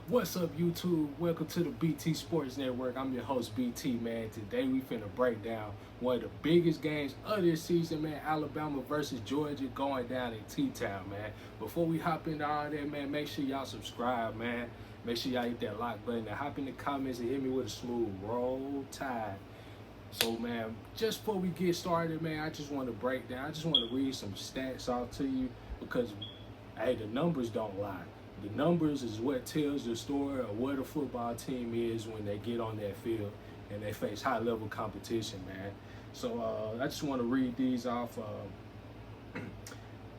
What's up, YouTube? Welcome to the BT Sports Network. I'm your host, BT, man. Today we finna break down one of the biggest games of this season, man. Alabama versus Georgia going down in T-Town, man. Before we hop into all that, man, make sure y'all subscribe, man. Make sure y'all hit that like button and hop in the comments and hit me with a smooth roll tide. So, man, just before we get started, man, I just want to break down. I just want to read some stats off to you because, hey, the numbers don't lie. The numbers is what tells the story of what a football team is when they get on that field and they face high-level competition, man. So I just want to read these off.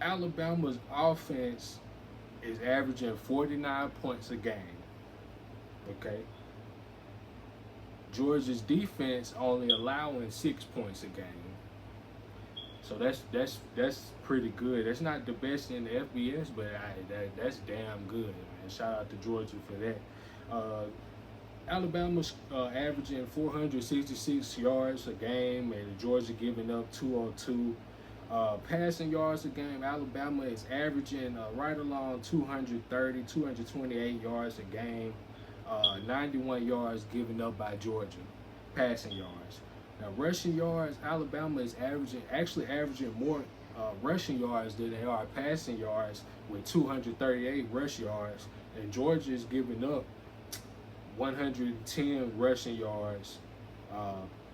Alabama's offense is averaging 49 points a game. Okay. Georgia's defense only allowing 6 points a game. So that's pretty good. That's not the best in the FBS, but that's damn good, man. Shout out to Georgia for that. Alabama's averaging 466 yards a game, and Georgia giving up 202. Passing yards a game, Alabama is averaging right along 230, 228 yards a game. 91 yards given up by Georgia, passing yards. Now, rushing yards, Alabama is actually averaging more rushing yards than they are passing yards with 238 rush yards. And Georgia is giving up 110 rushing yards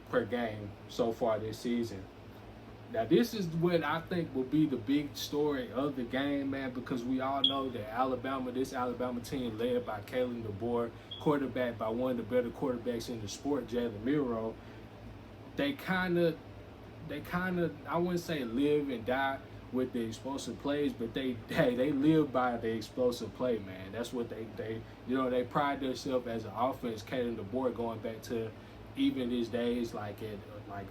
per game so far this season. Now, this is what I think will be the big story of the game, man, because we all know that this Alabama team led by Kalen DeBoer, quarterback by one of the better quarterbacks in the sport, Jalen Milroe, they kind of, I wouldn't say live and die with the explosive plays, but they live by the explosive play, man. That's what they pride themselves as an offense. Kalen DeBoer going back to even his days, like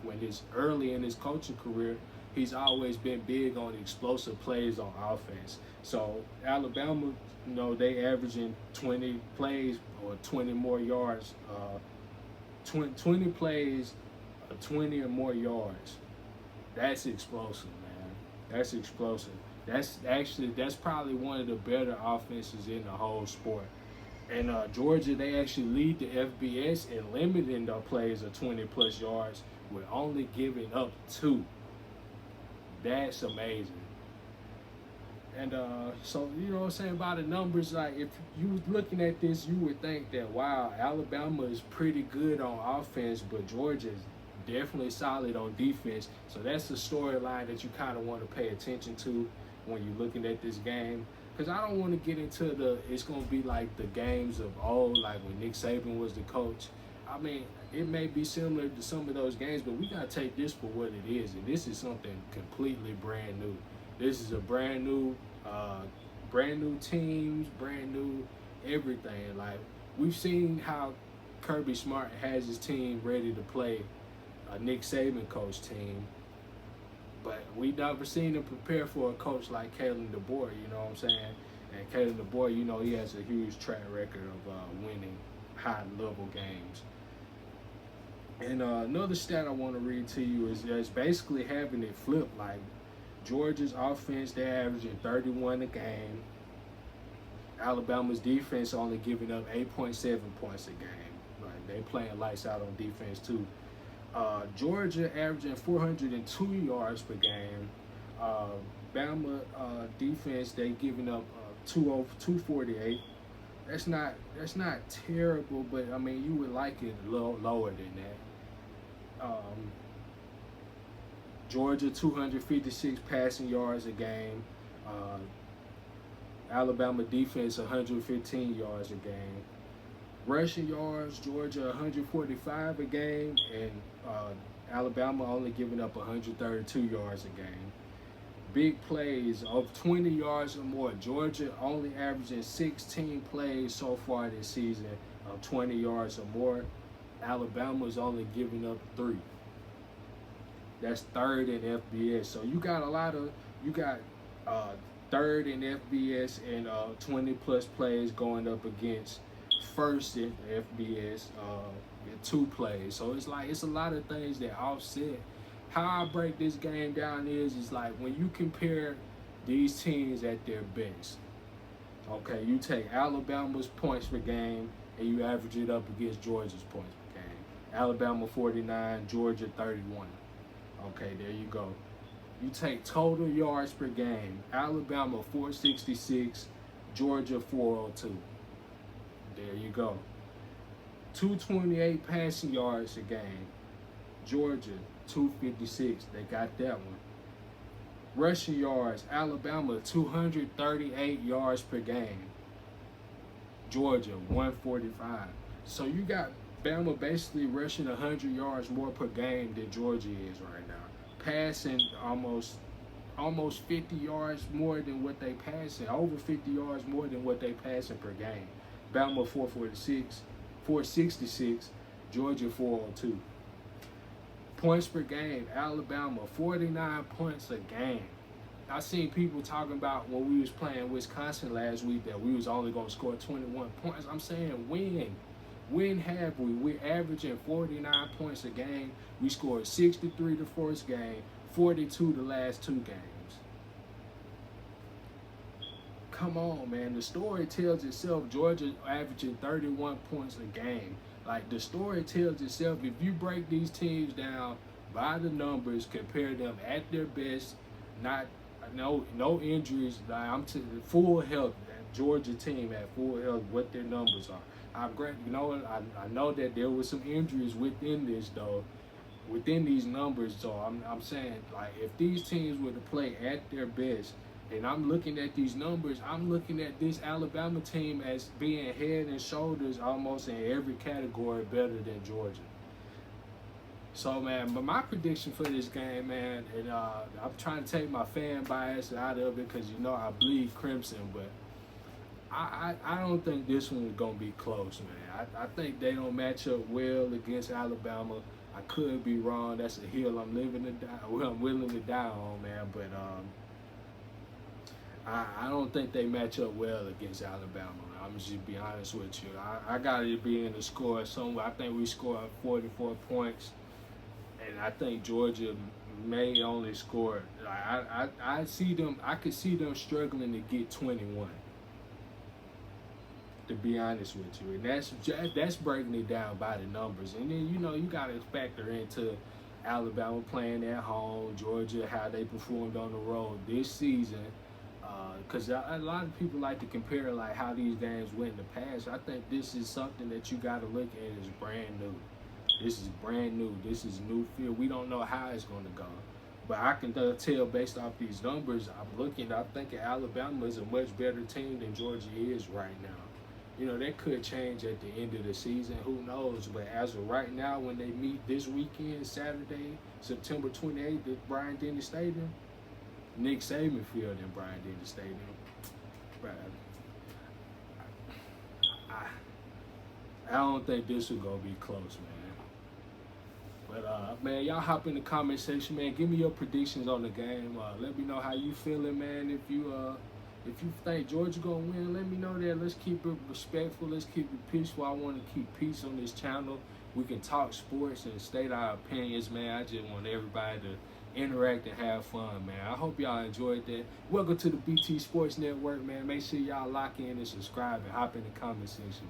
when he's early in his coaching career, he's always been big on explosive plays on offense. So Alabama, they averaging 20 plays or 20 more yards, 20 plays, 20 or more yards. That's explosive, man. That's explosive. That's probably one of the better offenses in the whole sport. And Georgia, they actually lead the FBS in limiting their plays of 20 plus yards with only giving up 2. That's amazing. And so, you know what I'm saying, about the numbers, like if you was looking at this, you would think that, wow, Alabama is pretty good on offense, but Georgia is definitely solid on defense. So that's the storyline that you kind of want to pay attention to when you're looking at this game. Because I don't want to get into it's going to be like the games of old, like when Nick Saban was the coach. I mean, it may be similar to some of those games, but we got to take this for what it is. And this is something completely brand new. This is a brand new teams, brand new everything. Like, we've seen how Kirby Smart has his team ready to play a Nick Saban coach team. But we never seen him prepare for a coach like Kalen DeBoer, you know what I'm saying? And Kalen DeBoer, he has a huge track record of winning high-level games. And another stat I want to read to you is basically having it flipped. Like, Georgia's offense, they're averaging 31 a game. Alabama's defense only giving up 8.7 points a game. Like, they playing lights out on defense, too. Georgia averaging 402 yards per game. Bama defense, they giving up 248. That's not terrible, but I mean, you would like it lower than that. Georgia 256 passing yards a game. Alabama defense 115 yards a game. Rushing yards, Georgia 145 a game, and Alabama only giving up 132 yards a game. Big plays of 20 yards or more. Georgia only averaging 16 plays so far this season of 20 yards or more. Alabama's only giving up 3. That's third in FBS. So you got third in FBS and 20 plus plays going up against first in FBS, 2 plays. So it's a lot of things that offset. How I break this game down is like when you compare these teams at their best, Okay, you take Alabama's points per game and you average it up against Georgia's points per game. Alabama 49, Georgia 31. Okay, there you go. You take total yards per game. Alabama 466, Georgia 402. There you go. 228 passing yards a game. Georgia 256. They got that one. Rushing yards. Alabama 238 yards per game. Georgia 145. So you got Bama basically rushing 100 yards more per game than Georgia is right now. Passing almost 50 yards more than what they passing, over 50 yards more than what they passing per game. Bama 466, Georgia 402. Points per game, Alabama 49 points a game. I seen people talking about when we was playing Wisconsin last week that we was only gonna score 21 points. I'm saying when have we? We're averaging 49 points a game. We scored 63 the first game, 42 the last two games. Come on, man. The story tells itself. Georgia averaging 31 points a game. Like, the story tells itself. If you break these teams down by the numbers, compare them at their best, no injuries. Like, full health. That Georgia team at full health. What their numbers are. I know that there was some injuries within this though. Within these numbers, so I'm saying, like, if these teams were to play at their best, and I'm looking at these numbers, I'm looking at this Alabama team as being head and shoulders almost in every category better than Georgia. So, man, but my prediction for this game, man, and I'm trying to take my fan bias out of it because, I bleed crimson, but I don't think this one is going to be close, man. I think they don't match up well against Alabama. I could be wrong. That's a hill I'm willing to die on, man. But I don't think they match up well against Alabama. I'm just be honest with you. I got it being a score somewhere. I think we score 44 points, and I think Georgia may only score. I see them. I could see them struggling to get 21. To be honest with you, and that's breaking it down by the numbers, and then you got to factor into Alabama playing at home, Georgia how they performed on the road this season, because a lot of people like to compare like how these games went in the past. I think this is something that you got to look at as brand new. This is brand new. This is new field. We don't know how it's going to go, but I can tell based off these numbers. I'm thinking Alabama is a much better team than Georgia is right now. That could change at the end of the season. Who knows? But as of right now, when they meet this weekend, Saturday, September 28th at Bryant-Denny Stadium, Nick Saban Field in Bryant-Denny Stadium. But I don't think this will go be close, man. But man, y'all hop in the comment section, man. Give me your predictions on the game. Let me know how you feeling, man. If you think Georgia gonna win, let me know that. Let's keep it respectful. Let's keep it peaceful. I want to keep peace on this channel. We can talk sports and state our opinions, man. I just want everybody to interact and have fun, man. I hope y'all enjoyed that. Welcome to the BT Sports Network, man. Make sure y'all lock in and subscribe and hop in the comment section.